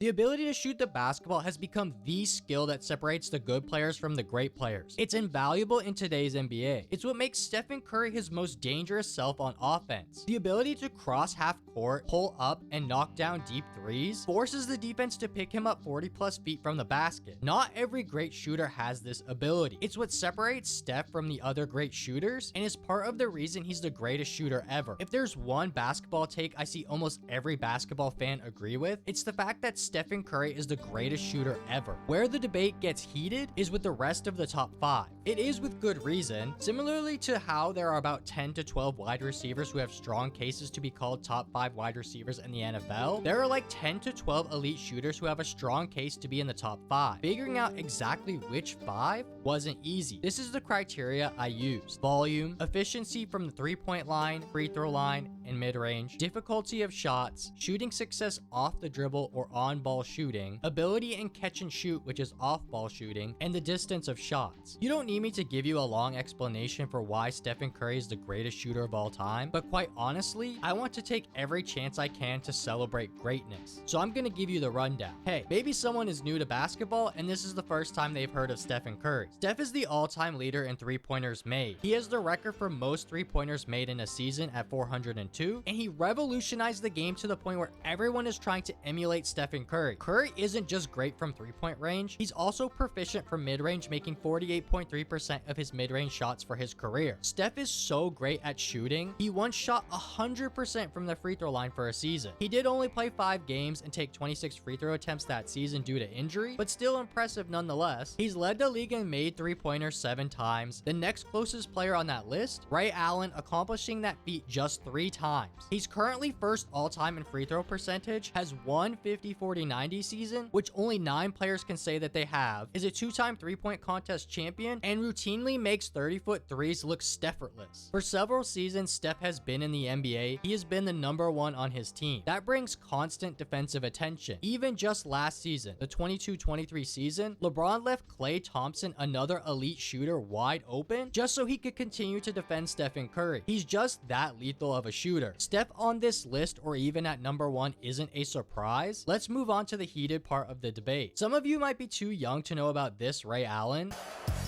The ability to shoot the basketball has become the skill that separates the good players from the great players. It's invaluable in today's NBA. It's what makes Stephen Curry his most dangerous self on offense. The ability to cross half court, pull up, and knock down deep threes forces the defense to pick him up 40 plus feet from the basket. Not every great shooter has this ability. It's what separates Steph from the other great shooters and is part of the reason he's the greatest shooter ever. If there's one basketball take I see almost every basketball fan agree with, it's the fact that Stephen Curry is the greatest shooter ever. Where the debate gets heated is with the rest of the top 5. It is with good reason. Similarly to how there are about 10 to 12 wide receivers who have strong cases to be called top 5 wide receivers in the NFL, there are like 10 to 12 elite shooters who have a strong case to be in the top 5. Figuring out exactly which 5 wasn't easy. This is the criteria I used: volume, efficiency from the 3-point line, free throw line, and mid-range, difficulty of shots, shooting success off the dribble or on-ball shooting, ability in catch and shoot, which is off-ball shooting, and the distance of shots. You don't need me to give you a long explanation for why Stephen Curry is the greatest shooter of all time, but quite honestly, I want to take every chance I can to celebrate greatness. So I'm gonna give you the rundown. Hey, maybe someone is new to basketball and this is the first time they've heard of Stephen Curry. Steph is the all-time leader in three-pointers made. He has the record for most three-pointers made in a season at 402, and he revolutionized the game to the point where everyone is trying to emulate Stephen Curry. Curry isn't just great from three-point range, he's also proficient from mid-range, making 48.3% of his mid-range shots for his career. Steph is so great at shooting, he once shot 100% from the free throw line for a season. He did only play 5 games and take 26 free throw attempts that season due to injury, but still impressive nonetheless. He's led the league in made three-pointers 7 times. The next closest player on that list, Ray Allen, accomplishing that feat just 3 times. He's currently first all-time in free throw percentage, has one 50-40-90 season, which only 9 players can say that they have, is a 2-time three-point contest champion, and routinely makes 30-foot threes look Steph-effortless. For several seasons Steph has been in the NBA, he has been the number 1 on his team. That brings constant defensive attention. Even just last season, the 22-23 season, LeBron left Klay Thompson, another elite shooter, wide open just so he could continue to defend Stephen Curry. He's just that lethal of a shooter. Steph on this list or even at number 1 isn't a surprise. Let's move on to the heated part of the debate. Some of you might be too young to know about this Ray Allen.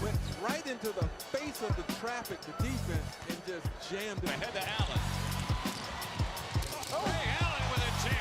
Went right into the face of the traffic, the defense, and just jammed it. Ahead to Allen. Ray Allen with a jam.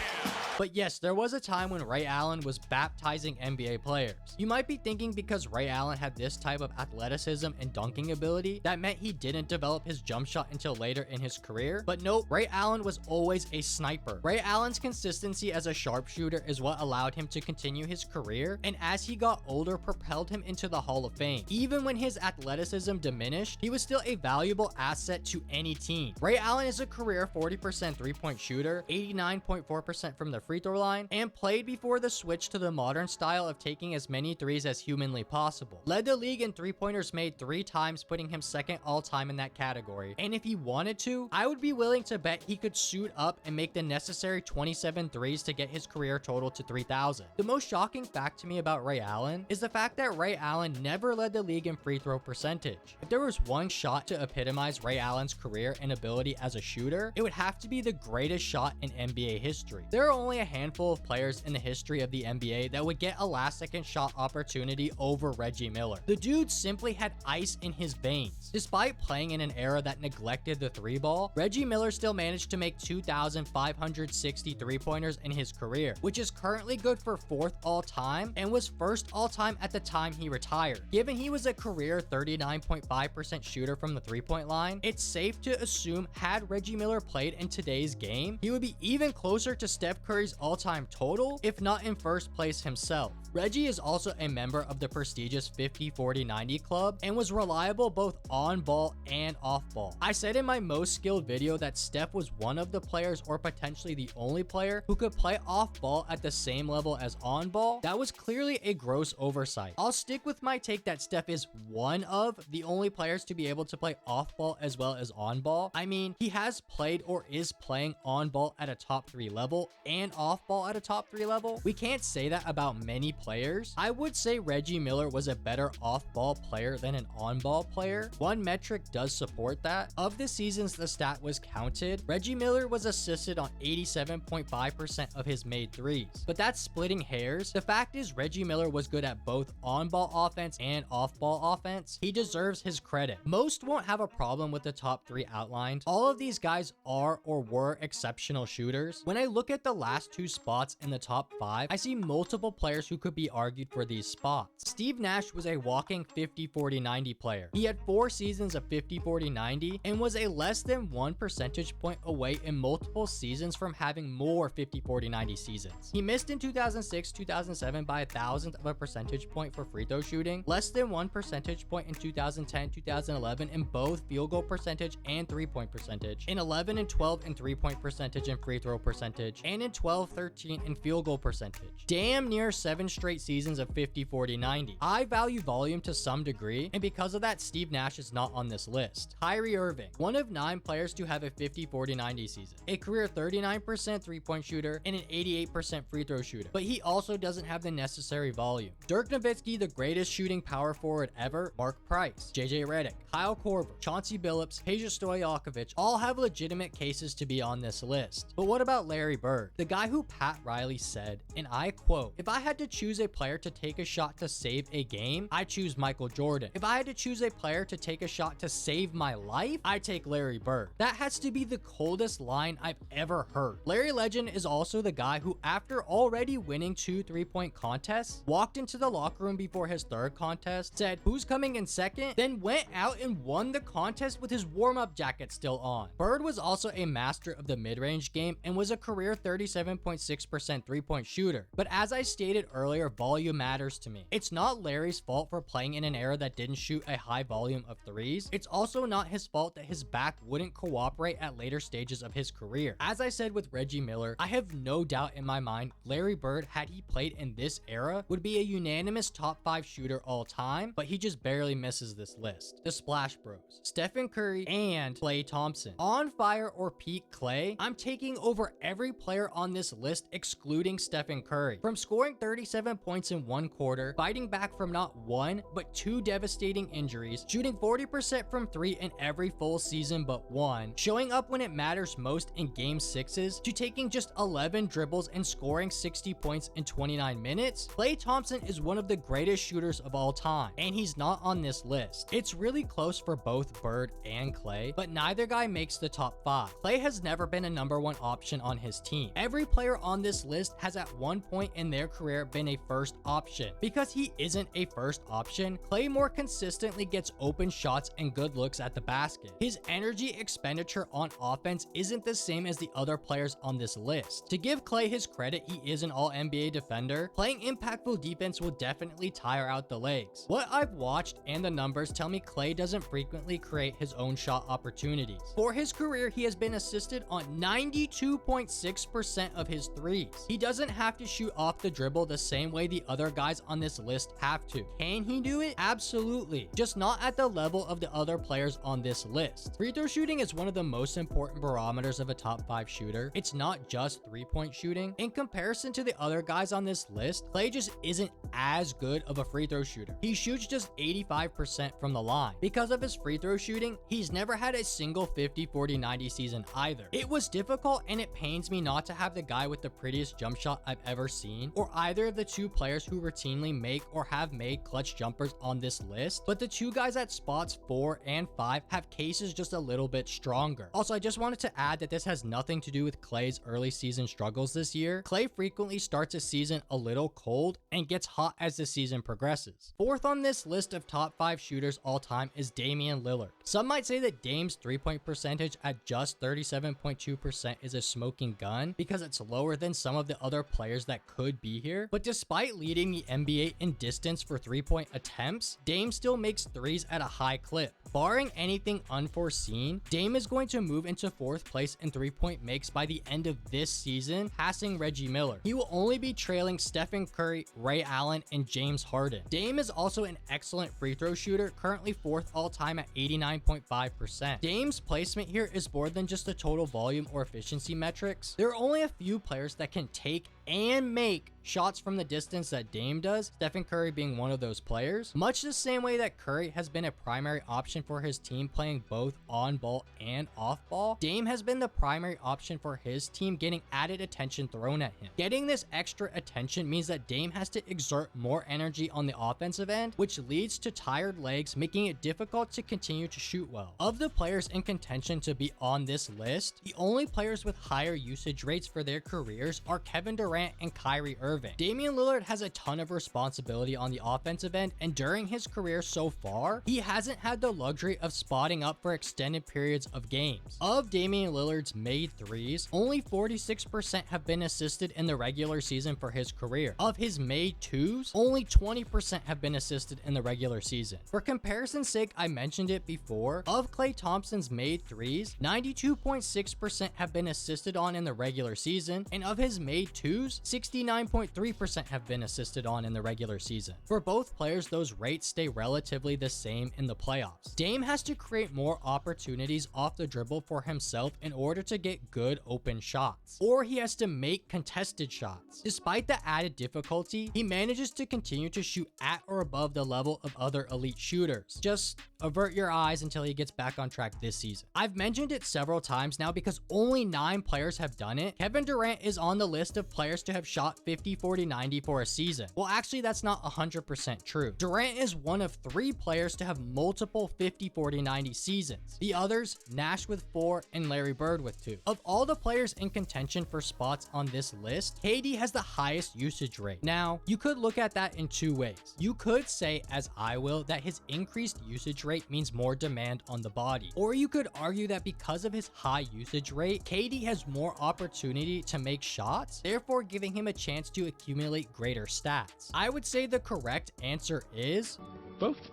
But yes, there was a time when Ray Allen was baptizing NBA players. You might be thinking because Ray Allen had this type of athleticism and dunking ability, that meant he didn't develop his jump shot until later in his career. But nope, Ray Allen was always a sniper. Ray Allen's consistency as a sharpshooter is what allowed him to continue his career, and as he got older, propelled him into the Hall of Fame. Even when his athleticism diminished, he was still a valuable asset to any team. Ray Allen is a career 40% three-point shooter, 89.4% from the free throw line, and played before the switch to the modern style of taking as many threes as humanly possible. Led the league in three-pointers made 3 times, putting him second all-time in that category. And if he wanted to, I would be willing to bet he could suit up and make the necessary 27 threes to get his career total to 3,000. The most shocking fact to me about Ray Allen is the fact that Ray Allen never led the league in free throw percentage. If there was one shot to epitomize Ray Allen's career and ability as a shooter, it would have to be the greatest shot in NBA history. There are only a handful of players in the history of the NBA that would get a last-second shot opportunity over Reggie Miller. The dude simply had ice in his veins. Despite playing in an era that neglected the 3-ball, Reggie Miller still managed to make 2,560 three-pointers in his career, which is currently good for 4th all-time and was 1st all-time at the time he retired. Given he was a career 39.5% shooter from the 3-point line, it's safe to assume had Reggie Miller played in today's game, he would be even closer to Steph Curry's all-time total, if not in 1st place himself. Reggie is also a member of the prestigious 50-40-90 club and was reliable both on ball and off ball. I said in my most skilled video that Steph was one of the players or potentially the only player who could play off ball at the same level as on ball. That was clearly a gross oversight. I'll stick with my take that Steph is one of the only players to be able to play off ball as well as on ball. I mean, he has played or is playing on ball at a top 3 level and off ball at a top 3 level? We can't say that about many players. I would say Reggie Miller was a better off ball player than an on ball player. One metric does support that. Of the seasons the stat was counted, Reggie Miller was assisted on 87.5% of his made threes. But that's splitting hairs. The fact is Reggie Miller was good at both on ball offense and off ball offense. He deserves his credit. Most won't have a problem with the top 3 outlined. All of these guys are or were exceptional shooters. When I look at the last 2 spots in the top 5, I see multiple players who could be argued for these spots. Steve Nash was a walking 50-40-90 player. He had 4 seasons of 50-40-90 and was a less than 1 percentage point away in multiple seasons from having more 50-40-90 seasons. He missed in 2006-2007 by 1,000th of a percentage point for free throw shooting, less than 1 percentage point in 2010-2011 in both field goal percentage and 3-point percentage, in 11 and 12 in 3-point percentage and free throw percentage, and in 12-13 in field goal percentage. Damn near 7 straight seasons of 50-40-90. I value volume to some degree, and because of that, Steve Nash is not on this list. Kyrie Irving, one of 9 players to have a 50-40-90 season, a career 39% 3-point shooter, and an 88% free throw shooter, but he also doesn't have the necessary volume. Dirk Nowitzki, the greatest shooting power forward ever, Mark Price, JJ Redick, Kyle Korver, Chauncey Billups, Peja Stojakovic all have legitimate cases to be on this list. But what about Larry Bird, the guy who Pat Riley said, and I quote, "If I had to choose a player to take a shot to save a game, I choose Michael Jordan. If I had to choose a player to take a shot to save my life, I take Larry Bird." That has to be the coldest line I've ever heard. Larry Legend is also the guy who, after already winning 2 3-point contests, walked into the locker room before his 3rd contest, said, "Who's coming in second?" Then went out and won the contest with his warm-up jacket still on. Bird was also a master of the mid-range game and was a career 37.6% 3-point shooter. But as I stated earlier, volume matters to me. It's not Larry's fault for playing in an era that didn't shoot a high volume of threes. It's also not his fault that his back wouldn't cooperate at later stages of his career. As I said with Reggie Miller, I have no doubt in my mind Larry Bird, had he played in this era, would be a unanimous top 5 shooter all time, but he just barely misses this list. The Splash Bros, Stephen Curry and Klay Thompson. On fire or peak Klay, I'm taking over every player on this list excluding Stephen Curry. From scoring 37 points in 1 quarter, fighting back from not 1 but 2 devastating injuries, shooting 40% from 3 in every full season but 1, showing up when it matters most in game 6s, to taking just 11 dribbles and scoring 60 points in 29 minutes, Klay Thompson is one of the greatest shooters of all time, and he's not on this list. It's really close for both Bird and Klay, but neither guy makes the top 5. Klay has never been a number 1 option on his team. Every player on this list has at one point in their career been a first option. Because he isn't a first option, Klay more consistently gets open shots and good looks at the basket. His energy expenditure on offense isn't the same as the other players on this list. To give Klay his credit, he is an all-NBA defender. Playing impactful defense will definitely tire out the legs. What I've watched and the numbers tell me Klay doesn't frequently create his own shot opportunities. For his career, he has been assisted on 92.6% of his threes. He doesn't have to shoot off the dribble the same way the other guys on this list have to. Can he do it? Absolutely. Just not at the level of the other players on this list. Free throw shooting is one of the most important barometers of a top 5 shooter. It's not just 3-point shooting. In comparison to the other guys on this list, Klay just isn't as good of a free throw shooter. He shoots just 85% from the line. Because of his free throw shooting, he's never had a single 50-40-90 season either. It was difficult, and it pains me not to have the guy with the prettiest jump shot I've ever seen, or either of the 2 players who routinely make or have made clutch jumpers on this list, but the 2 guys at spots 4 and 5 have cases just a little bit stronger. Also, I just wanted to add that this has nothing to do with Klay's early season struggles this year. Klay frequently starts a season a little cold and gets hot as the season progresses. 4th on this list of top 5 shooters all time is Damian Lillard. Some might say that Dame's 3-point percentage at just 37.2% is a smoking gun because it's lower than some of the other players that could be here, but despite leading the NBA in distance for 3-point attempts, Dame still makes threes at a high clip. Barring anything unforeseen, Dame is going to move into 4th place in 3-point makes by the end of this season, passing Reggie Miller. He will only be trailing Stephen Curry, Ray Allen, Allen, and James Harden. Dame is also an excellent free throw shooter, currently 4th all-time at 89.5%. Dame's placement here is more than just the total volume or efficiency metrics. There are only a few players that can take and make shots from the distance that Dame does, Stephen Curry being one of those players. Much the same way that Curry has been a primary option for his team playing both on ball and off ball, Dame has been the primary option for his team getting added attention thrown at him. Getting this extra attention means that Dame has to exert more energy on the offensive end, which leads to tired legs, making it difficult to continue to shoot well. Of the players in contention to be on this list, the only players with higher usage rates for their careers are Kevin Durant and Kyrie Irving. Damian Lillard has a ton of responsibility on the offensive end, and during his career so far, he hasn't had the luxury of spotting up for extended periods of games. Of Damian Lillard's made threes, only 46% have been assisted in the regular season for his career. Of his made twos, only 20% have been assisted in the regular season. For comparison's sake, I mentioned it before, of Klay Thompson's made threes, 92.6% have been assisted on in the regular season, and of his made twos, 69.3% have been assisted on in the regular season. For both players, those rates stay relatively the same in the playoffs. Dame has to create more opportunities off the dribble for himself in order to get good open shots, or he has to make contested shots. Despite the added difficulty, he manages to continue to shoot at or above the level of other elite shooters. Just avert your eyes until he gets back on track this season. I've mentioned it several times now because only 9 players have done it. Kevin Durant is on the list of players to have shot 50, 40, 90 for a season. Well, actually, that's not 100% true. Durant is one of 3 players to have multiple 50, 40, 90 seasons. The others, Nash with 4 and Larry Bird with 2. Of all the players in contention for spots on this list, KD has the highest usage rate. Now, you could look at that in 2 ways. You could say, as I will, that his increased usage rate means more demand on the body. Or you could argue that because of his high usage rate, KD has more opportunity to make shots, therefore giving him a chance to accumulate greater stats. I would say the correct answer is both.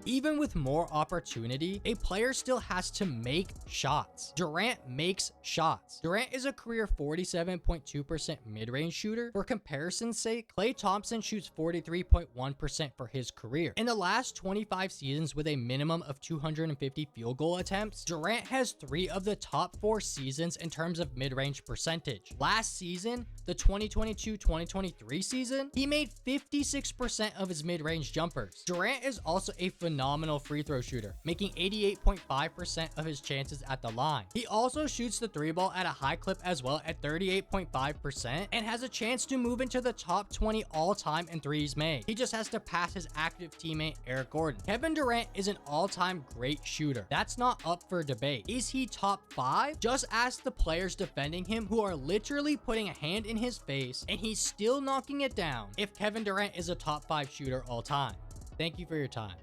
Even with more opportunity, a player still has to make shots. Durant makes shots. Durant is a career 47.2% mid-range shooter. For comparison's sake, Klay Thompson shoots 43.1% for his career. In the last 25 seasons with a minimum of 250 field goal attempts, Durant has 3 of the top 4 seasons in terms of mid-range percentage. Last season, the 2022-2023 season, he made 56% of his mid-range jumpers. Durant is also a phenomenal free throw shooter, making 88.5% of his chances at the line. He also shoots the 3 ball at a high clip as well at 38.5% and has a chance to move into the top 20 all-time in threes made. He just has to pass his active teammate Eric Gordon. Kevin Durant is an all-time great shooter. That's not up for debate. Is he top 5? Just ask the players defending him who are literally putting a hand in his face and he's still knocking it down if Kevin Durant is a top 5 shooter all time. Thank you for your time.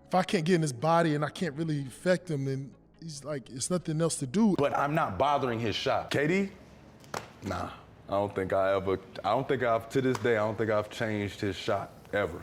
If I can't get in his body and I can't really affect him, then he's like, it's nothing else to do. But I'm not bothering his shot. KD? Nah. To this day, I don't think I've changed his shot ever.